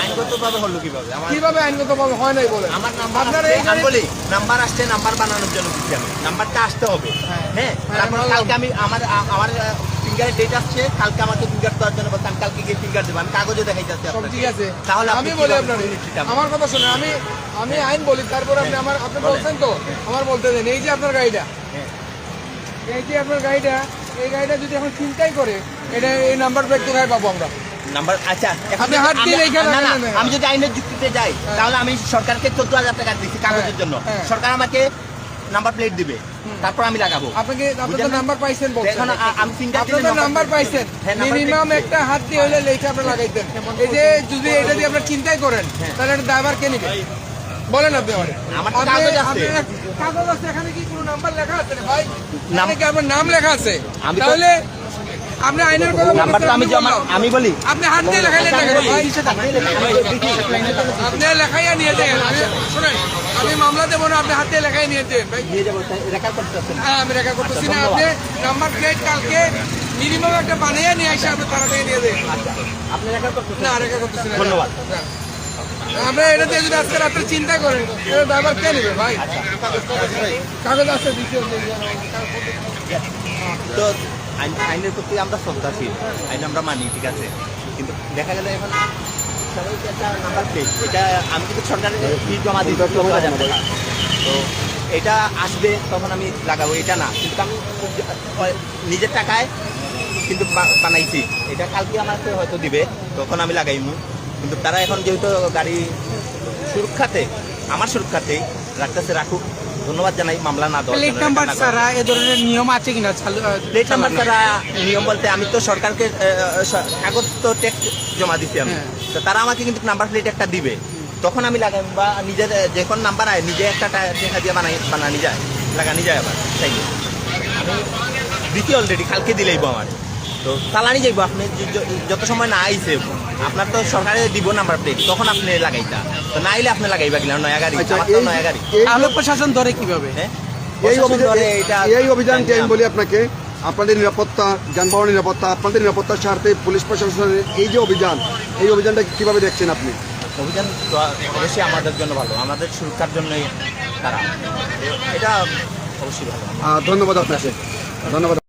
আইনগতভাবে হলো কিভাবে? কিভাবে আইনগতভাবে হয় নাই বলে আমার নাম্বার আমি বলি নাম্বার আসছে, নাম্বার বানানোর জন্য দিচ্ছি আমি। নাম্বারটা আসতে হবে, হ্যাঁ। তারপর কালকে আমি আমার ফিঙ্গারের ডেট আসছে, কালকে আমাকে ফিঙ্গার দেওয়ার জন্য বলতে আমি কালকে গিয়ে ফিঙ্গার দেবো। আমি কাগজে দেখাই যাচ্ছি আপনাকে। ঠিক আছে, তাহলে আমি বলি আপনার আমার কথা শুনে আমি আইন বলি, তারপর আপনি বলছেন তো আমার বলতে দেন। এই যে আপনার গাড়িটা, এই যে আপনার গাড়িটা, এই গাড়িটা যদি এখন চিন্তাই করে, এটা এই নাম্বার প্লেট কোথায় পাবো আমরা? নাম্বার আচ্ছা, আমি যদি আইনের যুক্তিতে যাই তাহলে আমি সরকারকে 14,000 টাকা দিচ্ছি কাগজের জন্য। সরকার আমাকে নাম্বার প্লেট দিবে, তারপর আমি লাগাবো। আপনি নাম্বার পাইছেন বলছেন, আমি আপনার নাম্বার পাইছেন, মিনিমাম একটা হাত দিয়ে হলে লেখা আপনি লাগাইতেন। এই যে যদি এটা দিয়ে আপনার চিন্তাই করেন তাহলে এটা ড্রাইভার কে নিবে বলেন আপনি? আমার কাগজ আছে, কাগজ আছে, এখানে কি কোনো নাম্বার লেখা আছে ভাই? নামে কি আপনার নাম লেখা আছে? তাহলে আপনি আইনের কথা নাম্বারটা আমি বলি আপনি হাত দিয়ে লেখাইলেন না কেন ভাই? আপনি লেখাইয়া নিয়ে দেন। শুনেন, আমি মামলা দেবো না, আপনি হাত দিয়ে লেখাই নিয়ে দেন ভাই। নিয়ে যাবো, রেকর্ড করতেছেন? হ্যাঁ, আমি রেকর্ড করতেছি না। আপনি নাম্বার প্লেট কালকে মিনিমাম একটা বানিয়ে নিয়ে আসে আপনি তাড়াতাড়ি নিয়ে দেন। আপনি রেকর্ড করতেছেন? না, রেকর্ড করতেছি না। ধন্যবাদ। আমরা এটা দিয়ে যদি আজকে রাত্রে চিন্তা করেন, এটা ড্রাইভার কে নেবে ভাই? কাগজ আছে, দ্বিতীয় তো আইনের প্রতি আমরা শ্রদ্ধাশীল, আইন আমরা মানি, ঠিক আছে। কিন্তু দেখা গেল এখন একটা নাম্বার প্লেট, এটা আমি কিন্তু সরকারের ফিস জমা দিই 14,000 টাকা। তো এটা আসবে তখন আমি লাগাবো, এটা না। কিন্তু আমি নিজের টাকায় কিন্তু বানাইছি, এটা কালকে আমাকে হয়তো দিবে, তখন আমি লাগাইমু। কিন্তু তারা এখন যেহেতু গাড়ি সুরক্ষাতে, আমার সুরক্ষাতেই রাখতেছে, রাখুক। ধন্যবাদ জানাই মামলা না দেওয়ার জন্য। প্লেট নাম্বার ছাড়া এ ধরনের নিয়ম আছে কিনা? প্লেট নাম্বার ছাড়া নিয়ম বলতে আমি তো সরকারকে কাগজ তো ট্যাক্স জমা দিচ্ছি আমি, তো তারা আমাকে কিন্তু নাম্বার প্লেট একটা দিবে, তখন আমি লাগাই। বা নিজের যখন নাম্বার আয় নিজে একটা টাকা দিয়ে বানানি যায়, লাগানি যায় আবার। তাই আমি দিচ্ছি অলরেডি, কালকে দিলেইব আমার। তো চালানি যাইব, আপনি যত সময় না আইসে আপনার তো সরকারে দিব নাম্বার প্লেট, তখন আপনি লাগাইতা। তো না আইলে আপনি লাগাইবা কিনা? নয়া গাড়ি, নয়া গাড়ি। তাহলে প্রশাসন ধরে কিভাবে? এই অভিযানটি আমি বলি আপনাকে, আপনাদের নিরাপত্তা, যানবাহনের নিরাপত্তা, আপনাদের নিরাপত্তার স্বার্থে পুলিশ প্রশাসনের এই যে অভিযান, এই অভিযানটা কিভাবে দেখছেন আপনি? অভিযান অবশ্যই আমাদের জন্য ভালো, আমাদের সুরক্ষার জন্যই তারা, এটা অবশ্যই ভালো। ধন্যবাদ আপনাকে, ধন্যবাদ।